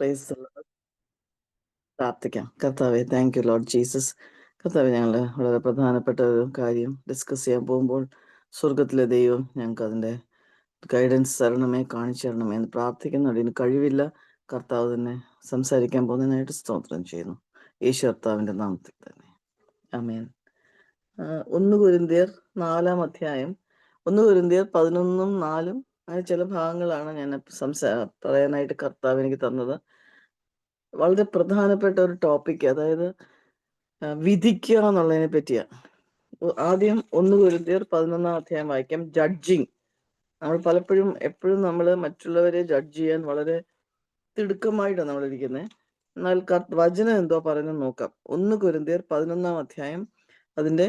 Price the Lord. പ്രാർത്ഥിക്കാം. കർത്താവെ, thank you Lord Jesus. കർത്താവെ, ഞങ്ങൾ വളരെ പ്രധാനപ്പെട്ട ഒരു കാര്യം ഡിസ്കസ് ചെയ്യാൻ പോകുമ്പോൾ സ്വർഗത്തിലെ ദൈവം ഞങ്ങൾക്ക് അതിൻ്റെ ഗൈഡൻസ് തരണമേ, കാണിച്ചു തരണമേ എന്ന് പ്രാർത്ഥിക്കുന്നു. അതിന് കഴിവില്ല. കർത്താവ് തന്നെ സംസാരിക്കാൻ പോകുന്നതിനായിട്ട് സ്തോത്രം ചെയ്യുന്നു. യേശു കർത്താവിൻ്റെ നാമത്തിൽ തന്നെ ആമേൻ. 1 കൊരിന്ത്യർ 4-ാം അധ്യായം, 1 കൊരിന്ത്യർ 11-4 അങ്ങനെ ചില ഭാഗങ്ങളാണ് ഞാൻ പറയാനായിട്ട് കർത്താവ് എനിക്ക് തന്നത്. വളരെ പ്രധാനപ്പെട്ട ഒരു ടോപ്പിക്, അതായത് വിധിക്കുക എന്നുള്ളതിനെ പറ്റിയാ. ആദ്യം 1 കൊരിന്ത്യർ 11-ാം അധ്യായം വായിക്കാം. ജഡ്ജിങ്. നമ്മൾ എപ്പോഴും നമ്മൾ മറ്റുള്ളവരെ ജഡ്ജ് ചെയ്യാൻ വളരെ തിടുക്കമായിട്ടാണ് നമ്മൾ ഇരിക്കുന്നത്. എന്നാൽ വചനം എന്തോ പറയുന്നത് നോക്കാം. 1 കൊരിന്ത്യർ 11-ാം അധ്യായം അതിന്റെ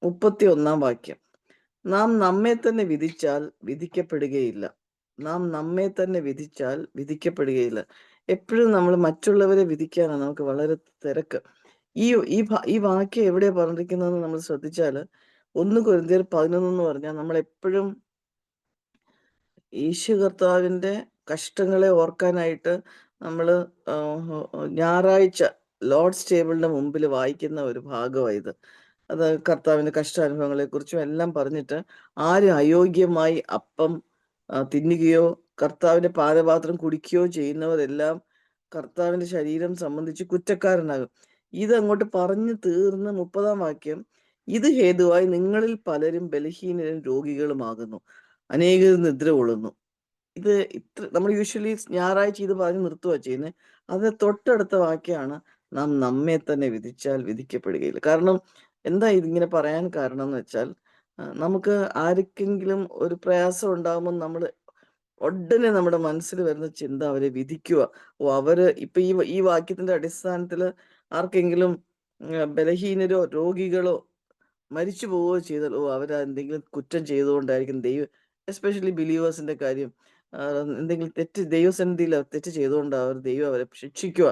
31-ാം വാക്യം. നാം നമ്മെ തന്നെ വിധിച്ചാൽ വിധിക്കപ്പെടുകയില്ല. നാം നമ്മെ തന്നെ വിധിച്ചാൽ വിധിക്കപ്പെടുകയില്ല. എപ്പോഴും നമ്മൾ മറ്റുള്ളവരെ വിധിക്കാനാണ് നമുക്ക് വളരെ തിരക്ക്. ഈ വാക്യം എവിടെയാ പറഞ്ഞിരിക്കുന്നതെന്ന് നമ്മൾ ശ്രദ്ധിച്ചാൽ 1 കൊരിന്ത്യർ 11 എന്ന് പറഞ്ഞാൽ നമ്മൾ എപ്പോഴും യേശു കർത്താവിന്റെ കഷ്ടങ്ങളെ ഓർക്കാനായിട്ട് നമ്മൾ ഞായറാഴ്ച ലോർഡ്സ് ടേബിളിന്റെ മുമ്പിൽ വായിക്കുന്ന ഒരു ഭാഗമായത്. അത് കർത്താവിന്റെ കഷ്ടാനുഭവങ്ങളെ കുറിച്ചും എല്ലാം പറഞ്ഞിട്ട് ആരും അയോഗ്യമായി അപ്പം തിന്നുകയോ കർത്താവിന്റെ പാനപാത്രം കുടിക്കുകയോ ചെയ്യുന്നവരെല്ലാം കർത്താവിന്റെ ശരീരം സംബന്ധിച്ച് കുറ്റക്കാരനാകും. ഇതങ്ങോട്ട് പറഞ്ഞു തീർന്ന് 30-ാം വാക്യം, ഇത് ഹേതുവായി നിങ്ങളിൽ പലരും ബലഹീനരും രോഗികളുമാകുന്നു, അനേകർ നിദ്ര കൊള്ളുന്നു. ഇത് നമ്മൾ യൂഷ്വലി ഞായറാഴ്ച ഇത് പറഞ്ഞ് നിർത്തുക ചെയ്യുന്നത്. അത് തൊട്ടടുത്ത വാക്യമാണ്, നാം നമ്മെ തന്നെ വിധിച്ചാൽ വിധിക്കപ്പെടുകയില്ല. കാരണം എന്താ ഇതിങ്ങനെ പറയാൻ കാരണം എന്ന് വെച്ചാൽ, നമുക്ക് ആർക്കെങ്കിലും ഒരു പ്രയാസം ഉണ്ടാകുമ്പോൾ നമ്മൾ ഉടനെ നമ്മുടെ മനസ്സിൽ വരുന്ന ചിന്ത അവരെ വിധിക്കുക. അവര് ഇപ്പൊ ഈ വാക്യത്തിന്റെ അടിസ്ഥാനത്തിൽ ആർക്കെങ്കിലും ബലഹീനരോ രോഗികളോ മരിച്ചു പോവുകയോ ചെയ്താൽ അവരെന്തെങ്കിലും കുറ്റം ചെയ്തുകൊണ്ടായിരിക്കും ദൈവം, എസ്പെഷ്യലി ബിലീവേഴ്സിന്റെ കാര്യം, എന്തെങ്കിലും ദൈവസന്നിധിയിൽ തെറ്റ് ചെയ്തുകൊണ്ടാവും ദൈവം അവരെ ശിക്ഷിക്കുക.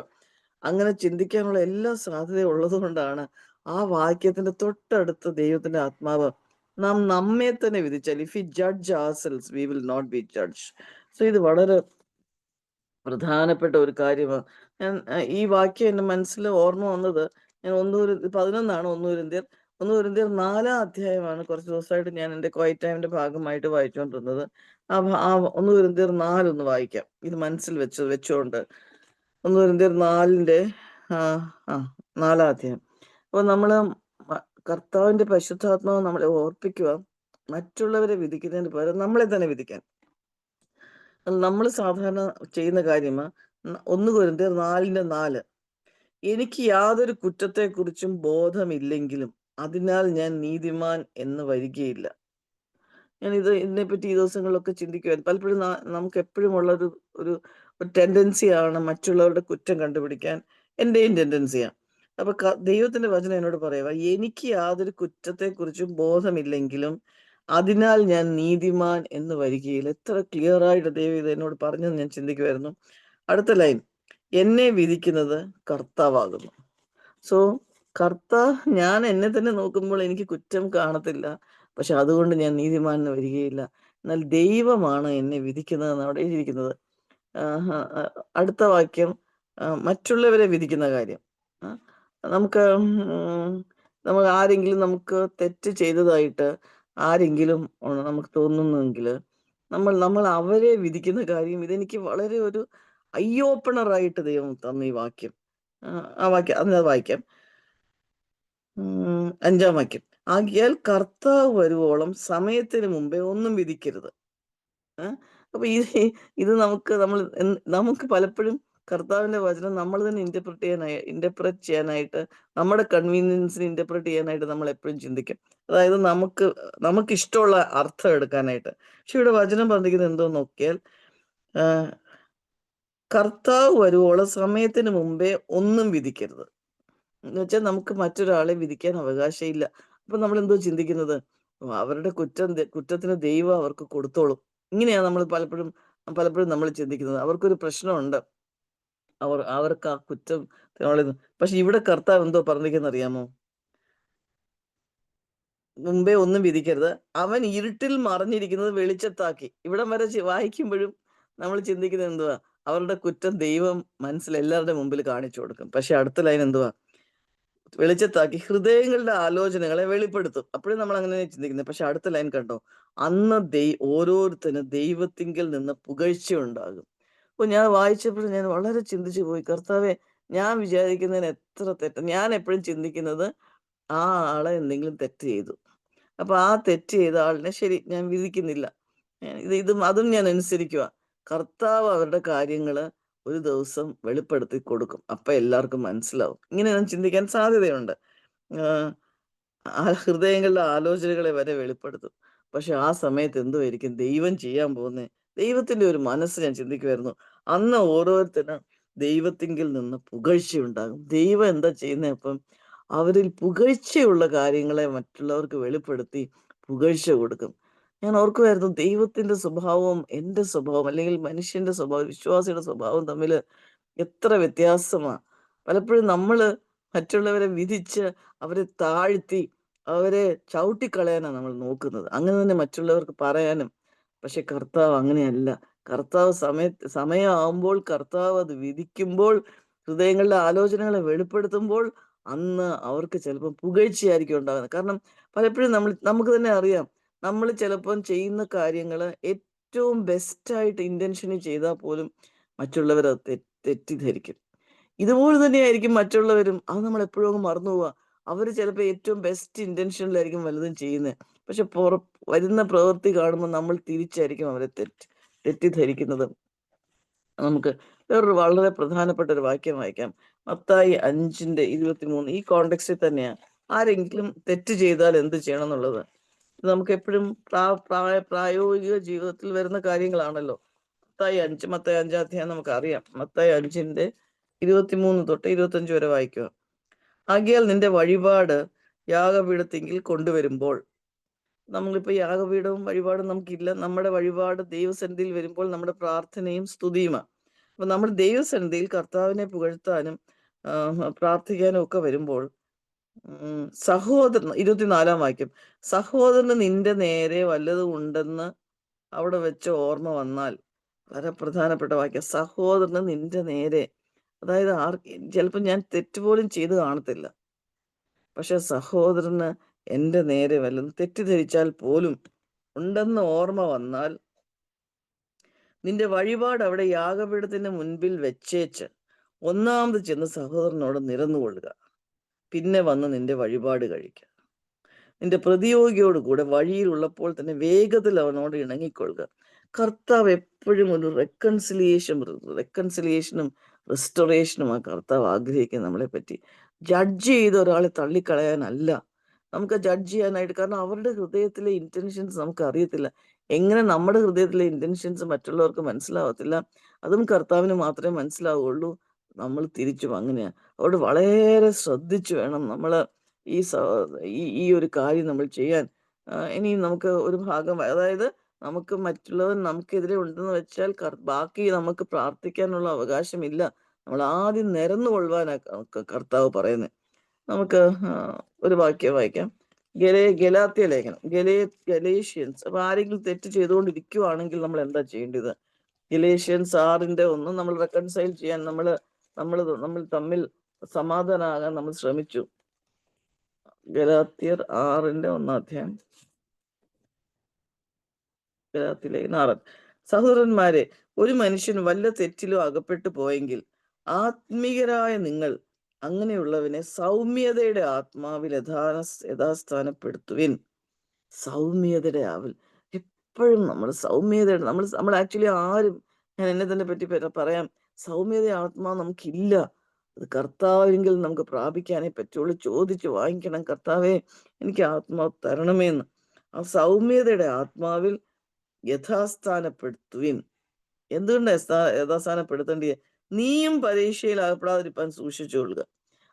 അങ്ങനെ ചിന്തിക്കാനുള്ള എല്ലാ സാധ്യതയും ഉള്ളത് കൊണ്ടാണ് ആ വാക്യത്തിന്റെ തൊട്ടടുത്ത് ദൈവത്തിന്റെ ആത്മാവ് നാം നമ്മെ തന്നെ വിധിച്ചാൽ, if we judge ourselves we will not be judged. So ഇത് വളരെ പ്രധാനപ്പെട്ട ഒരു കാര്യമാണ്. ഞാൻ ഈ വാക്യം എൻ്റെ മനസ്സിൽ ഓർമ്മ വന്നത്, ഞാൻ 11-ആണ് 1 കൊരിന്ത്യർ 4-ാം അധ്യായമാണ് കുറച്ച് ദിവസമായിട്ട് ഞാൻ എൻ്റെ ക്വൈറ്റ് ടൈമിന്റെ ഭാഗമായിട്ട് വായിച്ചുകൊണ്ടിരുന്നത്. ആ 1 കൊരിന്ത്യർ 4 ഒന്ന് വായിക്കാം, ഇത് മനസ്സിൽ വെച്ചുകൊണ്ട്. 1 കൊരിന്ത്യർ 4-ന്റെ 4-ാം അധ്യായം. അപ്പൊ നമ്മള് കർത്താവിന്റെ പരിശുദ്ധാത്മാവ് നമ്മളെ ഓർപ്പിക്കുക, മറ്റുള്ളവരെ വിധിക്കുന്നതിന് പകരം നമ്മളെ തന്നെ വിധിക്കാൻ. നമ്മൾ സാധാരണ ചെയ്യുന്ന കാര്യമാണ്. 1 കൊരിന്ത്യർ 4-4, എനിക്ക് യാതൊരു കുറ്റത്തെക്കുറിച്ചും ബോധമില്ലെങ്കിലും അതിനാൽ ഞാൻ നീതിമാൻ എന്ന് വരികയില്ല. ഞാൻ ഇതിനെപ്പറ്റി ഈ ദിവസങ്ങളിലൊക്കെ ചിന്തിക്കുവായിരുന്നു. പലപ്പോഴും നമുക്ക് എപ്പോഴും ഉള്ള ഒരു ടെൻഡൻസിയാണ് മറ്റുള്ളവരുടെ കുറ്റം കണ്ടുപിടിക്കാൻ. എൻ്റെയും ടെൻഡൻസിയാണ്. അപ്പൊ ദൈവത്തിന്റെ വചനം എന്നോട് പറയുക, എനിക്ക് യാതൊരു കുറ്റത്തെക്കുറിച്ചും ബോധമില്ലെങ്കിലും അതിനാൽ ഞാൻ നീതിമാൻ എന്ന് വരികയില്ല. എത്ര ക്ലിയർ ആയിട്ട് ദൈവം ഇത് എന്നോട് പറഞ്ഞെന്ന് ഞാൻ ചിന്തിക്കുമായിരുന്നു. അടുത്ത ലൈൻ, എന്നെ വിധിക്കുന്നത് കർത്താവാകുന്നു. സോ ഞാൻ എന്നെ തന്നെ നോക്കുമ്പോൾ എനിക്ക് കുറ്റം കാണത്തില്ല, പക്ഷെ അതുകൊണ്ട് ഞാൻ നീതിമാനെന്ന് വരികയില്ല. എന്നാൽ ദൈവമാണ് എന്നെ വിധിക്കുന്നതെന്ന് അവിടെ എഴുതിയിരിക്കുന്നത്. അടുത്ത വാക്യം, മറ്റുള്ളവരെ വിധിക്കുന്ന കാര്യം. നമുക്ക് ആരെങ്കിലും നമുക്ക് തെറ്റ് ചെയ്തതായിട്ട് ആരെങ്കിലും നമുക്ക് തോന്നുന്നെങ്കിൽ നമ്മൾ അവരെ വിധിക്കുന്ന കാര്യം, ഇതെനിക്ക് വളരെ ഒരു ഐ ഓപ്പണറായിട്ട് ദൈവം തന്ന ഈ വാക്യം. ആ വാക്യം അത് വായിക്കാം. 5-ാം വാക്യം, ആകിയാൽ കർത്താവ് വരുവോളം സമയത്തിന് മുമ്പേ ഒന്നും വിധിക്കരുത്. അപ്പൊ ഇത് നമുക്ക് പലപ്പോഴും കർത്താവിന്റെ വചനം നമ്മൾ തന്നെ ഇന്റർപ്രറ്റ് ചെയ്യാനായിട്ട്, നമ്മുടെ കൺവീനിയൻസിന് ഇന്റർപ്രറ്റ് ചെയ്യാനായിട്ട് നമ്മൾ എപ്പോഴും ചിന്തിക്കും. അതായത് നമുക്ക് ഇഷ്ടമുള്ള അർത്ഥം എടുക്കാനായിട്ട്. പക്ഷെ ഇവിടെ വചനം പറഞ്ഞിരിക്കുന്നത് എന്തോ നോക്കിയാൽ, കർത്താവ് വരുവോളം സമയത്തിന് മുമ്പേ ഒന്നും വിധിക്കരുത് എന്ന് വെച്ചാൽ നമുക്ക് മറ്റൊരാളെ വിധിക്കാൻ അവകാശമില്ല. അപ്പൊ നമ്മൾ എന്തോ ചിന്തിക്കുന്നത്, അവരുടെ കുറ്റത്തിന് ദൈവം അവർക്ക് കൊടുത്തോളും. ഇങ്ങനെയാണ് നമ്മൾ പലപ്പോഴും നമ്മൾ ചിന്തിക്കുന്നത്. അവർക്കൊരു പ്രശ്നമുണ്ട്, അവർക്ക് ആ കുറ്റം. പക്ഷെ ഇവിടെ കർത്താവ് എന്തോ പറഞ്ഞിരിക്കുന്ന അറിയാമോ? മുമ്പേ ഒന്നും വിധിക്കരുത്, അവൻ ഇരുട്ടിൽ മറഞ്ഞിരിക്കുന്നത് വെളിച്ചത്താക്കി. ഇവിടം വരെ വായിക്കുമ്പോഴും നമ്മൾ ചിന്തിക്കുന്നത് എന്തുവാ, അവരുടെ കുറ്റം ദൈവം എല്ലാവരുടെ മുമ്പിൽ കാണിച്ചു കൊടുക്കും. പക്ഷെ അടുത്ത ലൈൻ എന്തുവാ? വെളിച്ചത്താക്കി ഹൃദയങ്ങളുടെ ആലോചനകളെ വെളിപ്പെടുത്തും. അപ്പോഴും നമ്മൾ അങ്ങനെ ചിന്തിക്കുന്നത്. പക്ഷെ അടുത്ത ലൈൻ കണ്ടോ? അന്ന് ഓരോരുത്തരും ദൈവത്തിങ്കൽ നിന്ന് പുകഴ്ച ഉണ്ടാകും. അപ്പൊ ഞാൻ വായിച്ചപ്പോൾ ഞാൻ വളരെ ചിന്തിച്ചു പോയി. കർത്താവേ, ഞാൻ വിചാരിക്കുന്നതിന് എത്ര തെറ്റ്. ഞാൻ എപ്പോഴും ചിന്തിക്കുന്നത് ആ ആളെ എന്തെങ്കിലും തെറ്റ് ചെയ്തു. അപ്പൊ ആ തെറ്റ് ചെയ്ത ആളിനെ ശരി ഞാൻ വിധിക്കുന്നില്ല. അതും ഞാൻ അനുസരിക്കുക. കർത്താവ് അവരുടെ കാര്യങ്ങള് ഒരു ദിവസം വെളിപ്പെടുത്തി കൊടുക്കും. അപ്പൊ എല്ലാവർക്കും മനസ്സിലാവും. ഇങ്ങനെ ഞാൻ ചിന്തിക്കാൻ സാധ്യതയുണ്ട്. ആഹ് ആ ഹൃദയങ്ങളുടെ ആലോചനകളെ വരെ വെളിപ്പെടുത്തും. പക്ഷെ ആ സമയത്ത് എന്തുവായിരിക്കും ദൈവം ചെയ്യാൻ പോകുന്നെ? ദൈവത്തിന്റെ ഒരു മനസ്സ് ഞാൻ ചിന്തിക്കുവായിരുന്നു. അന്ന് ഓരോരുത്തരും ദൈവത്തിങ്കൽ നിന്ന് പുകഴ്ചയുണ്ടാകും. ദൈവം എന്താ ചെയ്യുന്നെ അപ്പം? അവരിൽ പുകഴ്ചയുള്ള കാര്യങ്ങളെ മറ്റുള്ളവർക്ക് വെളിപ്പെടുത്തി പുകഴ്ച കൊടുക്കും. ഞാൻ ഓർക്കുവായിരുന്നു ദൈവത്തിന്റെ സ്വഭാവവും എന്റെ സ്വഭാവം അല്ലെങ്കിൽ മനുഷ്യന്റെ സ്വഭാവം, വിശ്വാസിയുടെ സ്വഭാവം തമ്മില് എത്ര വ്യത്യാസമാ. പലപ്പോഴും നമ്മള് മറ്റുള്ളവരെ വിധിച്ച്, അവരെ താഴ്ത്തി, അവരെ ചവിട്ടിക്കളയാനാ നമ്മൾ നോക്കുന്നത്. അങ്ങനെ തന്നെ മറ്റുള്ളവർക്ക് പറയാനും. പക്ഷെ കർത്താവ് അങ്ങനെയല്ല. കർത്താവ് സമയമാവുമ്പോൾ കർത്താവ് അത് വിധിക്കുമ്പോൾ, ഹൃദയങ്ങളുടെ ആലോചനകളെ വെളിപ്പെടുത്തുമ്പോൾ, അന്ന് അവർക്ക് ചിലപ്പം പുകഴ്ചയായിരിക്കും ഉണ്ടാകുന്നത്. കാരണം പലപ്പോഴും നമുക്ക് തന്നെ അറിയാം. നമ്മൾ ചിലപ്പം ചെയ്യുന്ന കാര്യങ്ങള് ഏറ്റവും ബെസ്റ്റായിട്ട് ഇന്റൻഷനിൽ ചെയ്താൽ പോലും മറ്റുള്ളവരത് തെറ്റിദ്ധരിക്കും. ഇതുപോലെ തന്നെയായിരിക്കും മറ്റുള്ളവരും. അത് നമ്മൾ എപ്പോഴും അങ്ങ് മറന്നു പോവാ. അവര് ചിലപ്പോ ഏറ്റവും ബെസ്റ്റ് ഇന്റൻഷനിലായിരിക്കും വല്ലതും ചെയ്യുന്നെ. പക്ഷെ വരുന്ന പ്രവൃത്തി കാണുമ്പോൾ നമ്മൾ തിരിച്ചായിരിക്കും അവരെ തെറ്റിദ്ധരിക്കുന്നത്. നമുക്ക് വേറൊരു വളരെ പ്രധാനപ്പെട്ട ഒരു വാക്യം വായിക്കാം. മത്തായി 5:23. ഈ കോണ്ടെക്സ്റ്റിൽ തന്നെയാ. ആരെങ്കിലും തെറ്റ് ചെയ്താൽ എന്ത് ചെയ്യണം എന്നുള്ളത്. ഇത് നമുക്ക് എപ്പോഴും പ്രായോഗിക ജീവിതത്തിൽ വരുന്ന കാര്യങ്ങളാണല്ലോ. മത്തായി 5 അധ്യായം നമുക്കറിയാം. മത്തായി 5:23 തൊട്ട് 25 വരെ വായിക്കുക. ആകയാൽ നിന്റെ വഴിപാട് യാഗപീഠത്തിങ്കിൽ കൊണ്ടുവരുമ്പോൾ, നമ്മളിപ്പോ യാഗപീഠവും വഴിപാടും നമുക്കില്ല. നമ്മുടെ വഴിപാട് ദൈവസന്നിധിയിൽ വരുമ്പോൾ നമ്മുടെ പ്രാർത്ഥനയും സ്തുതിയുമാണ്. അപ്പൊ നമ്മൾ ദൈവസന്നിധിയിൽ കർത്താവിനെ പുകഴ്ത്താനും പ്രാർത്ഥിക്കാനും ഒക്കെ വരുമ്പോൾ സഹോദരൻ 24 വാക്യം, സഹോദരന് നിന്റെ നേരെ വല്ലതും ഉണ്ടെന്ന് അവിടെ വെച്ച് ഓർമ്മ വന്നാൽ, വളരെ പ്രധാനപ്പെട്ട വാക്യം, സഹോദരന് നിന്റെ നേരെ. അതായത് ചിലപ്പോൾ ഞാൻ തെറ്റുപോലും ചെയ്ത് കാണത്തില്ല. പക്ഷെ സഹോദരന് എന്റെ നേരെ വല്ലതും തെറ്റിദ്ധരിച്ചാൽ പോലും ഉണ്ടെന്ന് ഓർമ്മ വന്നാൽ, നിന്റെ വഴിപാട് അവിടെ യാഗപീഠത്തിന്റെ മുൻപിൽ വെച്ചേച്ച് ഒന്നാമത് ചെന്ന് സഹോദരനോട് നിരന്നുകൊള്ളുക. പിന്നെ വന്ന് നിന്റെ വഴിപാട് കഴിക്കുക. നിന്റെ പ്രതിയോഗിയോട് കൂടെ വഴിയിലുള്ളപ്പോൾ തന്നെ വേഗത്തിൽ അവനോട് ഇണങ്ങിക്കൊള്ളുക. കർത്താവ് എപ്പോഴും ഒരു റെക്കൺസിലിയേഷനും റെസ്റ്റോറേഷനും ആ കർത്താവ് ആഗ്രഹിക്കുന്നത് നമ്മളെ പറ്റി. ജഡ്ജ് ചെയ്ത് ഒരാളെ തള്ളിക്കളയാനല്ല. നമുക്ക് ജഡ്ജ് ചെയ്യാനായിട്ട്, കാരണം അവരുടെ ഹൃദയത്തിലെ ഇന്റൻഷൻസ് നമുക്ക് അറിയത്തില്ല. എങ്ങനെ നമ്മുടെ ഹൃദയത്തിലെ ഇന്റൻഷൻസ് മറ്റുള്ളവർക്ക് മനസ്സിലാവത്തില്ല. അതും കർത്താവിന് മാത്രമേ മനസ്സിലാവുള്ളൂ. നമ്മൾ തിരിച്ചും അങ്ങനെയാ. അതുകൊണ്ട് വളരെ ശ്രദ്ധിച്ചു വേണം നമ്മള് ഈ ഈ ഒരു കാര്യം നമ്മൾ ചെയ്യാൻ. ഇനി നമുക്ക് ഒരു ഭാഗം, അതായത് മറ്റുള്ളവർ നമുക്കെതിരെ ഉണ്ടെന്ന് വെച്ചാൽ ബാക്കി നമുക്ക് പ്രാർത്ഥിക്കാനുള്ള അവകാശമില്ല. നമ്മൾ ആദ്യം നിരന്നുകൊള്ളുവാനാ കർത്താവ് പറയുന്നത്. നമുക്ക് ഒരു വാക്യം വായിക്കാം. ഗലാത്യ ലേഖനം, ഗലേഷ്യൻസ്. അപ്പൊ ആരെങ്കിലും തെറ്റ് ചെയ്തുകൊണ്ടിരിക്കുവാണെങ്കിൽ നമ്മൾ എന്താ ചെയ്യേണ്ടത്? ഗലേഷ്യൻസ് 6:1 നമ്മൾ റെക്കൺസൈൽ ചെയ്യാൻ നമ്മൾ തമ്മിൽ സമാധാനാകാൻ നമ്മൾ ശ്രമിച്ചു. ഗലാത്യർ 6:1. ഗലാത്യലേഖനം 6. സഹോദരന്മാരെ, ഒരു മനുഷ്യൻ വല്ല തെറ്റിലും അകപ്പെട്ടു പോയെങ്കിൽ ആത്മീയരായ നിങ്ങൾ അങ്ങനെയുള്ളവനെ സൗമ്യതയുടെ ആത്മാവിൽ യഥാസ്ഥാനപ്പെടുത്തുവിൻ. സൗമ്യതയുടെ ആവിൽ എപ്പോഴും നമ്മൾ ആക്ച്വലി ആരും, ഞാൻ എന്നെ തന്നെ പറ്റി പറയാം, സൗമ്യത ആത്മാവ് നമുക്കില്ല. അത് കർത്താവെങ്കിൽ നമുക്ക് പ്രാപിക്കാനേ പറ്റുള്ളൂ. ചോദിച്ച് വാങ്ങിക്കണം, കർത്താവേ എനിക്ക് ആത്മാവ് തരണമേന്ന്. ആ സൗമ്യതയുടെ ആത്മാവിൽ യഥാസ്ഥാനപ്പെടുത്തുവിൻ. എന്തുകൊണ്ടാ യഥാസ്ഥാനപ്പെടുത്തേണ്ടിയേ? നീയും പരീക്ഷയിൽ അകപ്പെടാതിരിക്കാൻ സൂക്ഷിച്ചുകൊള്ളുക.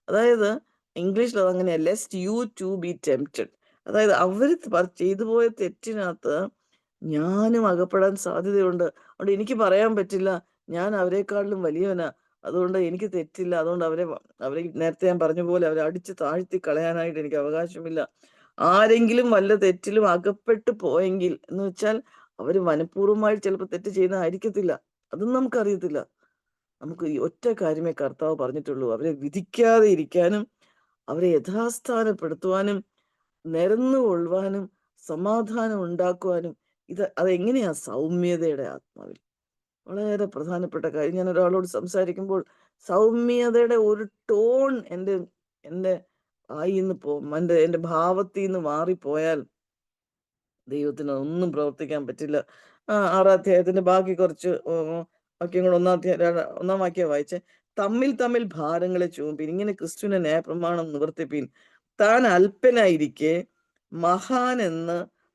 അതായത് ഇംഗ്ലീഷിൽ അതങ്ങനെയാ, lest you to be tempted. അതായത് അവർ ചെയ്തു പോയ തെറ്റിനകത്ത് ഞാനും അകപ്പെടാൻ സാധ്യതയുണ്ട്. അതുകൊണ്ട് എനിക്ക് പറയാൻ പറ്റില്ല ഞാൻ അവരെക്കാളിലും വലിയവനാ, അതുകൊണ്ട് എനിക്ക് തെറ്റില്ല, അതുകൊണ്ട് അവരെ നേരത്തെ ഞാൻ പറഞ്ഞ പോലെ അവരെ അടിച്ച് താഴ്ത്തി കളയാനായിട്ട് എനിക്ക് അവകാശമില്ല. ആരെങ്കിലും വല്ല തെറ്റിലും അകപ്പെട്ടു പോയെങ്കിൽ എന്ന് വെച്ചാൽ അവര് മനഃപൂർവ്വമായി ചിലപ്പോൾ തെറ്റ് ചെയ്യുന്നതായിരിക്കത്തില്ല. അതും നമുക്കറിയത്തില്ല. നമുക്ക് ഈ ഒറ്റ കാര്യമേ കർത്താവ് പറഞ്ഞിട്ടുള്ളൂ. അവരെ വിധിക്കാതെ ഇരിക്കാനും അവരെ യഥാസ്ഥാനപ്പെടുത്തുവാനും നിരന്നുകൊള്ളുവാനും സമാധാനം ഉണ്ടാക്കുവാനും. അതെങ്ങനെയാ? സൗമ്യതയുടെ ആത്മാവിൽ. വളരെ പ്രധാനപ്പെട്ട കാര്യം. ഞാൻ ഒരാളോട് സംസാരിക്കുമ്പോൾ സൗമ്യതയുടെ ഒരു ടോൺ എൻ്റെ എൻ്റെ ഭാവത്തിൽ നിന്ന് മാറിപ്പോയാൽ ദൈവത്തിന് ഒന്നും പ്രവർത്തിക്കാൻ പറ്റില്ല. 6 അധ്യായത്തിന്റെ ബാക്കി കുറച്ച് വാക്യങ്ങൾ ഒന്നാം വാക്യം വായിച്ചേ. തമ്മിൽ തമ്മിൽ ഭാരങ്ങളെ ചുമപ്പീൻ, ഇങ്ങനെ ക്രിസ്തുവിന്റെ ന്യായപ്രമാണം നിവർത്തിപ്പീൻ. താൻ അല്പനായിരിക്കെ മഹാൻ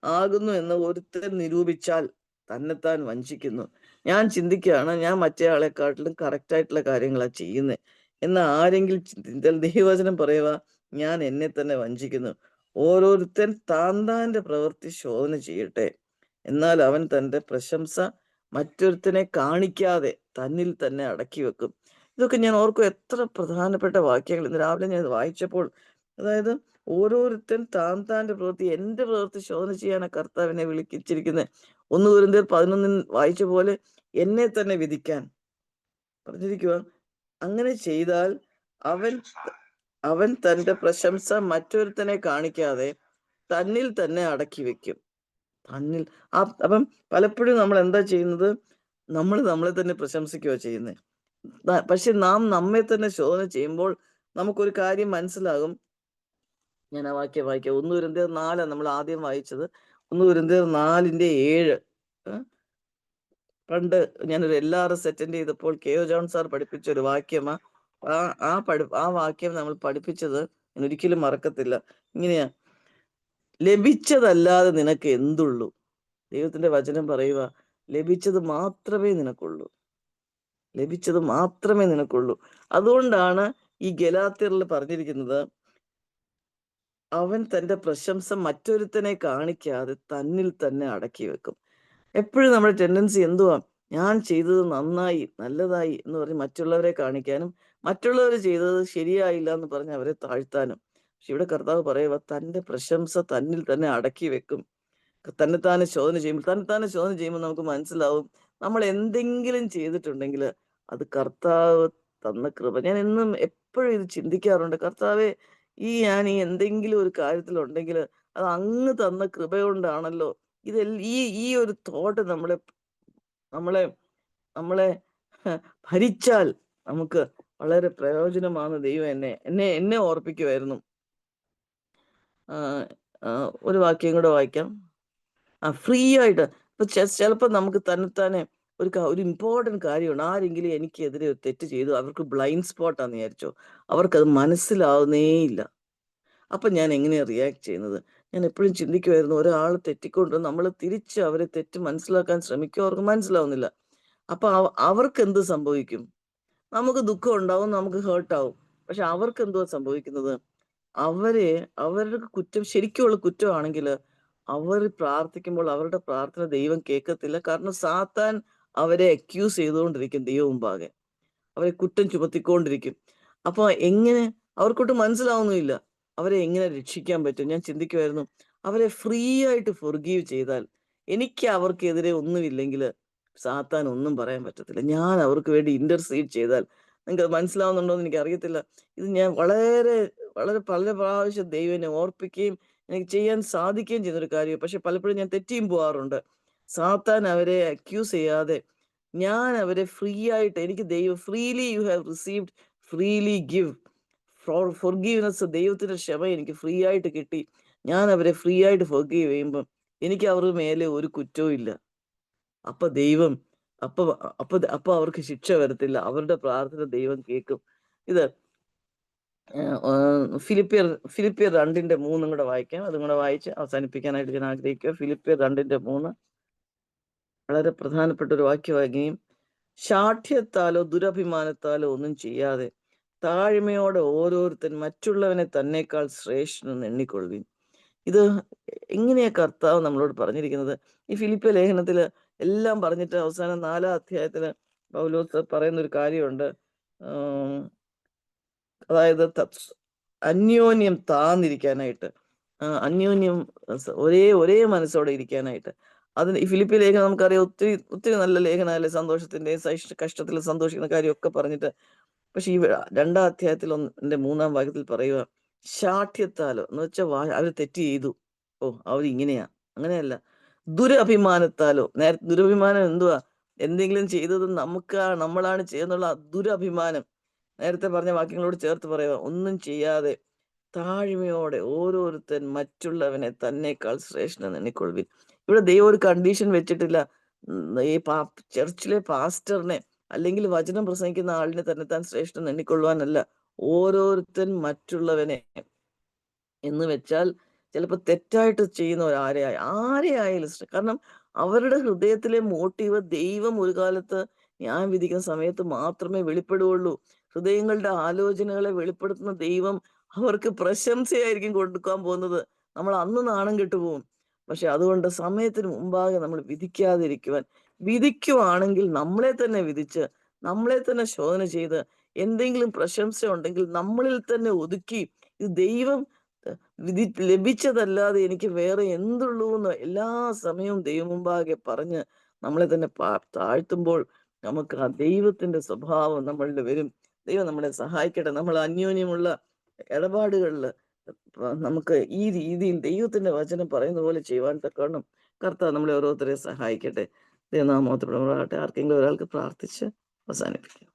ആകുന്നു എന്ന് ഒരുത്തൻ നിരൂപിച്ചാൽ തന്നെത്താൻ വഞ്ചിക്കുന്നു. ഞാൻ ചിന്തിക്കുകയാണ്, ഞാൻ മറ്റേ ആളെക്കാട്ടിലും കറക്റ്റ് ആയിട്ടുള്ള കാര്യങ്ങളാണ് ചെയ്യുന്നത് എന്ന് ആരെങ്കിലും ചിന്തിച്ചാൽ ദൈവവചനം പറയുക, ഞാൻ എന്നെ തന്നെ വഞ്ചിക്കുന്നു. ഓരോരുത്തൻ താന്റെ പ്രവൃത്തി ശോധന ചെയ്യട്ടെ, എന്നാൽ അവൻ തന്റെ പ്രശംസ മറ്റൊരുത്തനെ കാണിക്കാതെ തന്നിൽ തന്നെ അടക്കി വെക്കും. ഇതൊക്കെ ഞാൻ ഓർക്കും, എത്ര പ്രധാനപ്പെട്ട വാക്യങ്ങൾ. ഇന്ന് രാവിലെ ഞാൻ വായിച്ചപ്പോൾ, അതായത് ഓരോരുത്തൻ താന്റെ പ്രവൃത്തി, എന്റെ പ്രവൃത്തി ശോധന ചെയ്യാനാണ് കർത്താവിനെ വിളിച്ചിരിക്കുന്നത്. 1 കൊരിന്ത്യർ 11 വായിച്ച പോലെ എന്നെ തന്നെ വിധിക്കാൻ പറഞ്ഞിരിക്കുക. അങ്ങനെ ചെയ്താൽ അവൻ തന്റെ പ്രശംസ മറ്റൊരുത്തനെ കാണിക്കാതെ തന്നിൽ തന്നെ അടക്കി വെക്കും. അപ്പം പലപ്പോഴും നമ്മൾ എന്താ ചെയ്യുന്നത്? നമ്മൾ നമ്മളെ തന്നെ പ്രശംസിക്കുകയോ ചെയ്യുന്നത്. പക്ഷെ നാം നമ്മെ തന്നെ ശോധന ചെയ്യുമ്പോൾ നമുക്കൊരു കാര്യം മനസ്സിലാകും. ഞാൻ ആ വാക്യം വായിക്കാം. 1 കൊരിന്ത്യർ 4 നമ്മൾ ആദ്യം വായിച്ചത്. 1 കൊരിന്ത്യർ 4:7. പണ്ട് ഞാനൊരു LRS അറ്റൻഡ് ചെയ്തപ്പോൾ കെ.ഒ. ജോൺ സാർ പഠിപ്പിച്ച ഒരു വാക്യമാ. ആ വാക്യം നമ്മൾ പഠിപ്പിച്ചത് ഞാൻ ഒരിക്കലും മറക്കത്തില്ല. ഇങ്ങനെയാ: ലഭിച്ചതല്ലാതെ നിനക്ക് എന്തുള്ളൂ? ദൈവത്തിന്റെ വചനം പറയുക, ലഭിച്ചത് മാത്രമേ നിനക്കുള്ളൂ. ലഭിച്ചത് മാത്രമേ നിനക്കുള്ളൂ. അതുകൊണ്ടാണ് ഈ ഗലാത്യരിൽ പറഞ്ഞിരിക്കുന്നത്, അവൻ തന്റെ പ്രശംസ മറ്റൊരുത്തനെ കാണിക്കാതെ തന്നിൽ തന്നെ അടക്കി വെക്കും. എപ്പോഴും നമ്മുടെ ടെൻഡൻസി എന്തുവാ? ഞാൻ ചെയ്തത് നന്നായി, നല്ലതായി എന്ന് പറഞ്ഞ് മറ്റുള്ളവരെ കാണിക്കാനും, മറ്റുള്ളവർ ചെയ്തത് ശരിയായില്ല എന്ന് പറഞ്ഞ് അവരെ താഴ്ത്താനും. പക്ഷെ ഇവിടെ കർത്താവ് പറയുക, തന്റെ പ്രശംസ തന്നിൽ തന്നെ അടക്കി വെക്കും. തന്നെത്താനെ ശോധന ചെയ്യുമ്പോൾ നമുക്ക് മനസ്സിലാവും, നമ്മൾ എന്തെങ്കിലും ചെയ്തിട്ടുണ്ടെങ്കിൽ അത് കർത്താവ് തന്ന കൃപ. ഞാൻ എന്നും എപ്പോഴും ഇത് ചിന്തിക്കാറുണ്ട്. കർത്താവെ, ഞാൻ എന്തെങ്കിലും ഒരു കാര്യത്തിലുണ്ടെങ്കിൽ അത് അങ്ങ് തന്ന കൃപ കൊണ്ടാണല്ലോ. ഈ ഒരു തോട്ട് നമ്മളെ നമ്മളെ നമ്മളെ ഭരിച്ചാൽ നമുക്ക് വളരെ പ്രയോജനമാണ്. ദൈവം എന്നെ ഓർപ്പിക്കുമായിരുന്നു. ഒരു വാക്യം കൂടെ വായിക്കാം. ഫ്രീ ആയിട്ട്. ഇപ്പൊ ചിലപ്പോൾ നമുക്ക് തന്നെത്താനെ ഒരു ഇമ്പോർട്ടൻറ്റ് കാര്യമാണ്. ആരെങ്കിലും എനിക്കെതിരെ ഒരു തെറ്റ് ചെയ്തു, അവർക്ക് ബ്ലൈൻഡ് സ്പോട്ടാന്ന് വിചാരിച്ചോ, അവർക്കത് മനസ്സിലാവുന്നേ ഇല്ല. അപ്പൊ ഞാൻ എങ്ങനെയാ റിയാക്ട് ചെയ്യുന്നത്? ഞാൻ എപ്പോഴും ചിന്തിക്കുമായിരുന്നു, ഒരാൾ തെറ്റിക്കൊണ്ട് നമ്മൾ തിരിച്ച് അവരെ തെറ്റ് മനസ്സിലാക്കാൻ ശ്രമിക്കുക, അവർക്ക് മനസ്സിലാവുന്നില്ല. അപ്പൊ അവർക്ക് എന്ത് സംഭവിക്കും? നമുക്ക് ദുഃഖം ഉണ്ടാവും, നമുക്ക് ഹേർട്ടാവും. പക്ഷെ അവർക്ക് എന്തുവാ സംഭവിക്കുന്നത്? അവരുടെ കുറ്റം ശരിക്കുമുള്ള കുറ്റമാണെങ്കിൽ അവർ പ്രാർത്ഥിക്കുമ്പോൾ അവരുടെ പ്രാർത്ഥന ദൈവം കേൾക്കത്തില്ല. കാരണം സാത്താൻ അവരെ അക്യൂസ് ചെയ്തുകൊണ്ടിരിക്കും ദൈവം മുമ്പാകെ, അവരെ കുറ്റം ചുമത്തിക്കൊണ്ടിരിക്കും. അപ്പൊ അവർക്കൊട്ട് മനസ്സിലാവുന്നില്ല അവരെ എങ്ങനെ രക്ഷിക്കാൻ പറ്റും. ഞാൻ ചിന്തിക്കുമായിരുന്നു, അവരെ ഫ്രീ ആയിട്ട് ഫൊർഗീവ് ചെയ്താൽ, എനിക്ക് അവർക്കെതിരെ ഒന്നുമില്ലെങ്കിൽ സാത്താൻ ഒന്നും പറയാൻ പറ്റത്തില്ല. ഞാൻ അവർക്ക് വേണ്ടി ഇന്റർസീഡ് ചെയ്താൽ, നിങ്ങൾക്ക് അത് മനസ്സിലാവുന്നുണ്ടോ എന്ന് എനിക്ക് അറിയത്തില്ല. ഇത് ഞാൻ വളരെ വളരെ പല പ്രാവശ്യം ദൈവം എന്നെ ഓർപ്പിക്കുകയും എനിക്ക് ചെയ്യാൻ സാധിക്കുകയും ചെയ്യുന്നൊരു കാര്യമാണ്. പക്ഷെ പലപ്പോഴും ഞാൻ തെറ്റിയും പോകാറുണ്ട്. സാത്താൻ അവരെ അക്യൂസ് ചെയ്യാതെ ഞാൻ അവരെ ഫ്രീ ആയിട്ട്, എനിക്ക് ദൈവം freely you have received freely give. Forgiveness, ദൈവത്തിന്റെ ക്ഷമ എനിക്ക് ഫ്രീ ആയിട്ട് കിട്ടി. ഞാൻ അവരെ ഫ്രീ ആയിട്ട് ഫൊർഗീവ് ചെയ്യുമ്പം എനിക്ക് അവരുടെ മേലെ ഒരു കുറ്റവും ഇല്ല. അപ്പൊ ദൈവം അപ്പൊ അപ്പൊ അപ്പൊ അവർക്ക് ശിക്ഷ വരത്തില്ല. അവരുടെ പ്രാർത്ഥന ദൈവം കേൾക്കും. ഇത് ഫിലിപ്പിയർ 2:3 കൂടെ വായിക്കാം. അതും കൂടെ വായിച്ച് അവസാനിപ്പിക്കാനായിട്ട് ഞാൻ ആഗ്രഹിക്കുക. ഫിലിപ്പിയർ 2:3 വളരെ പ്രധാനപ്പെട്ട ഒരു വാക്യമാകുകയും, ശാഠ്യത്താലോ ദുരഭിമാനത്താലോ ഒന്നും ചെയ്യാതെ താഴ്മയോടെ ഓരോരുത്തൻ മറ്റുള്ളവനെ തന്നേക്കാൾ ശ്രേഷ്ഠനെന്ന് എണ്ണിക്കൊള്ളുവിൻ. ഇത് എങ്ങനെയാ കർത്താവ് നമ്മളോട് പറഞ്ഞിരിക്കുന്നത്? ഈ ഫിലിപ്പിയ ലേഖനത്തില് എല്ലാം പറഞ്ഞിട്ട് അവസാനം 4-ാം അധ്യായത്തില് പൗലോസ് പറയുന്ന ഒരു കാര്യമുണ്ട്. അതായത് അന്യോന്യം താന്നിരിക്കാനായിട്ട്, അന്യോന്യം ഒരേ മനസ്സോടെ ഇരിക്കാനായിട്ട്. അതിന് ഈ ഫിലിപ്പി ലേഖനം നമുക്കറിയാം, ഒത്തിരി ഒത്തിരി നല്ല ലേഖനമല്ലേ, സന്തോഷത്തിന്റെയും കഷ്ടത്തിൽ സന്തോഷിക്കുന്ന കാര്യമൊക്കെ പറഞ്ഞിട്ട്. പക്ഷെ ഈ 2-ാം അധ്യായത്തിൽ ന്റെ 3-ാം വാക്യത്തിൽ പറയുക, ശാഠ്യത്താലോ എന്ന് വെച്ചാൽ അവര് തെറ്റ് ചെയ്തു, ഓ അവരിങ്ങനെയാ, അങ്ങനെയല്ല, ദുരഭിമാനത്താലോ. നേരത്തെ ദുരഭിമാനം എന്തുവാ? എന്തെങ്കിലും ചെയ്തത് നമ്മളാണ് ചെയ്യുന്നുള്ള ദുരഭിമാനം. നേരത്തെ പറഞ്ഞ വാക്യങ്ങളോട് ചേർത്ത് പറയുക, ഒന്നും ചെയ്യാതെ താഴ്മയോടെ ഓരോരുത്തൻ മറ്റുള്ളവനെ തന്നേക്കാൾ ശ്രേഷ്ഠൻ എണ്ണിക്കൊള്ളുവിൻ. ഇവിടെ ദൈവം ഒരു കണ്ടീഷൻ വെച്ചിട്ടില്ല. ഈ ചർച്ചിലെ പാസ്റ്ററിനെ അല്ലെങ്കിൽ വചനം പ്രസംഗിക്കുന്ന ആളിനെ തന്നെ താൻ ശ്രേഷ്ഠൻ എണ്ണിക്കൊള്ളുവാനല്ല, ഓരോരുത്തൻ മറ്റുള്ളവനെ എന്ന് വെച്ചാൽ ചിലപ്പോൾ തെറ്റായിട്ട് ചെയ്യുന്നവർ ആരെയായാലും കാരണം അവരുടെ ഹൃദയത്തിലെ മോട്ടീവ് ദൈവം ഒരു കാലത്ത് ന്യായം വിധിക്കുന്ന സമയത്ത് മാത്രമേ വെളിപ്പെടുകയുള്ളൂ. ഹൃദയങ്ങളുടെ ആലോചനകളെ വെളിപ്പെടുത്തുന്ന ദൈവം അവർക്ക് പ്രശംസയായിരിക്കും കൊടുക്കാൻ പോകുന്നത്. നമ്മൾ അന്ന് നാണം കെട്ടുപോകും. പക്ഷെ അതുകൊണ്ട് സമയത്തിന് മുമ്പാകെ നമ്മൾ വിധിക്കാതിരിക്കുവാൻ, വിധിക്കുവാണെങ്കിൽ നമ്മളെ തന്നെ വിധിച്ച് നമ്മളെ തന്നെ ശോധന ചെയ്ത് എന്തെങ്കിലും പ്രശംസ ഉണ്ടെങ്കിൽ നമ്മളിൽ തന്നെ ഒതുക്കി, ഇത് ദൈവം വിധി ലഭിച്ചതല്ലാതെ എനിക്ക് വേറെ എന്തുള്ളൂ എന്ന് എല്ലാ സമയവും ദൈവം മുമ്പാകെ പറഞ്ഞ് നമ്മളെ തന്നെ താഴ്ത്തുമ്പോൾ നമുക്ക് ആ ദൈവത്തിന്റെ സ്വഭാവം നമ്മളിൽ വരും. ദൈവം നമ്മളെ സഹായിക്കട്ടെ. നമ്മൾ അന്യോന്യമുള്ള ഇടപാടുകളിൽ നമുക്ക് ഈ രീതിയിൽ ദൈവത്തിന്റെ വചനം പറയുന്ന പോലെ ചെയ്യുവാൻ തക്കവണ്ണം കർത്താവ് നമ്മളെ ഓരോരുത്തരെ സഹായിക്കട്ടെ. ദൈവനാമോത്തപ്പെടാകട്ടെ. ആർക്കെങ്കിലും ഒരാൾക്ക് പ്രാർത്ഥിച്ച് അവസാനിപ്പിക്കാം.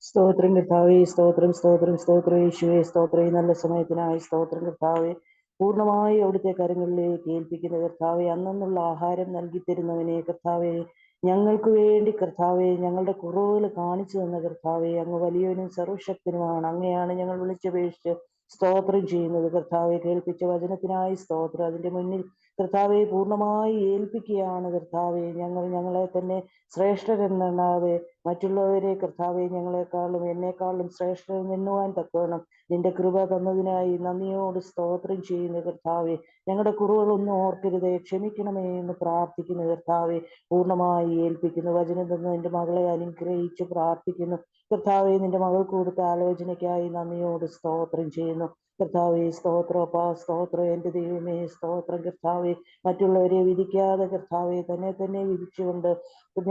സ്തോത്രം കർത്താവേ, സ്തോത്രം സ്തോത്രം സ്തോത്രം യേശുവേ, സ്തോത്രം. ഈ നല്ല സമയത്തിനായി സ്തോത്രം കർത്താവേ. പൂർണ്ണമായി അവിടുത്തെ കരങ്ങളിലേക്ക് ഏൽപ്പിക്കുന്ന കർത്താവെ, അന്നുള്ള ആഹാരം നൽകി തരുന്നവനെ കർത്താവെ, ഞങ്ങൾക്ക് വേണ്ടി കർത്താവെ ഞങ്ങളുടെ കുറവുകൾ കാണിച്ചു തന്ന കർത്താവെ, അങ്ങ് വലിയവനും സർവശക്തനുമാണ്. അങ്ങനെയാണ് ഞങ്ങൾ വിളിച്ചപേക്ഷിച്ച് സ്തോത്രം ചെയ്യുന്നത് കർത്താവെ. കേൾപ്പിച്ച വചനത്തിനായി സ്തോത്രം. അതിന്റെ മുന്നിൽ കർത്താവെ പൂർണ്ണമായി ഏൽപ്പിക്കുകയാണ് കർത്താവെ. ഞങ്ങളെ തന്നെ ശ്രേഷ്ഠരെണ്ണാതെ മറ്റുള്ളവരെ കർത്താവെ ഞങ്ങളെക്കാളും എന്നെക്കാളും ശ്രേഷ്ഠരെണ്ണുവാൻ തക്കവണ്ണം നിന്റെ കൃപ തന്നതിനായി നന്ദിയോട് സ്തോത്രം ചെയ്യുന്ന കർത്താവെ. ഞങ്ങളുടെ കുറവുകളൊന്നും ഓർക്കരുതേ, ക്ഷമിക്കണമേ എന്ന് പ്രാർത്ഥിക്കുന്ന കർത്താവെ. പൂർണ്ണമായി ഏൽപ്പിക്കുന്നു. വചനം തന്ന് നിന്റെ മകളെ അനുഗ്രഹിച്ച് പ്രാർത്ഥിക്കുന്നു കർത്താവെ. നിന്റെ മകൾക്ക് കൊടുത്ത ആലോചനയ്ക്കായി നന്ദിയോട് സ്തോത്രം ചെയ്യുന്നു കർത്താവെ. സ്തോത്രം അപ്പാ, സ്തോത്രം എൻ്റെ ദൈവമേ, സ്തോത്രം കർത്താവെ. മറ്റുള്ളവരെ വിധിക്കാതെ കർത്താവെ തന്നെ തന്നെ വിധിച്ചുകൊണ്ട്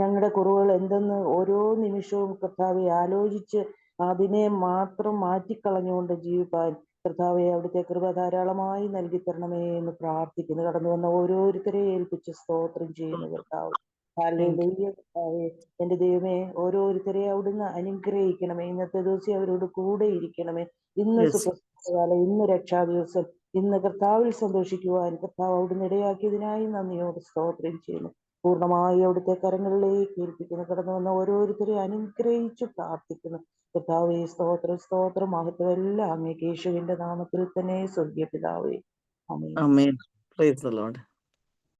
ഞങ്ങളുടെ കുറവുകൾ എന്തെന്ന് ഓരോ നിമിഷവും കർത്താവെ ആലോചിച്ച് അതിനെ മാത്രം മാറ്റിക്കളഞ്ഞുകൊണ്ട് ജീവിപ്പാൻ കർത്താവെ അവിടുത്തെ കൃപ ധാരാളമായി നൽകി തരണമേ എന്ന് പ്രാർത്ഥിക്കുന്നു. കടന്നു വന്ന ഓരോരുത്തരെ ഏൽപ്പിച്ച് സ്തോത്രം ചെയ്യുന്നു കർത്താവ്. ഹല്ലേലൂയ കർത്താവേ. എൻ്റെ ദൈവമേ, ഓരോരുത്തരെ അവിടുന്ന് അനുഗ്രഹിക്കണമേ. ഇന്നത്തെ ദിവസം അവരോട് കൂടെ ഇരിക്കണമേ. ഇന്ന് സുപ്രഭാതകാലം, ഇന്ന് രക്ഷാ ദിവസം, ഇന്ന് കർത്താവിൽ സന്തോഷിക്കുവാൻ കർത്താവ് അവിടുന്ന് ഇടയാക്കിയതിനായി നന്ദിയോട് സ്തോത്രം ചെയ്യുന്നു. പൂർണ്ണമായി അവിടുത്തെ കരങ്ങളിലേക്ക് ഏൽപ്പിക്കുന്നു. കടന്നു വന്ന ഓരോരുത്തരെ അനുഗ്രഹിച്ചു പ്രാർത്ഥിക്കുന്നു കർത്താവേ. സ്തോത്രം സ്തോത്രം മഹത്വം എല്ലാം അങ്ങേക്ക് യേശുവിന്റെ നാമത്തിൽ തന്നെ സ്വർഗീയ പിതാവേ. ആമേൻ. ആമേൻ. Praise the Lord.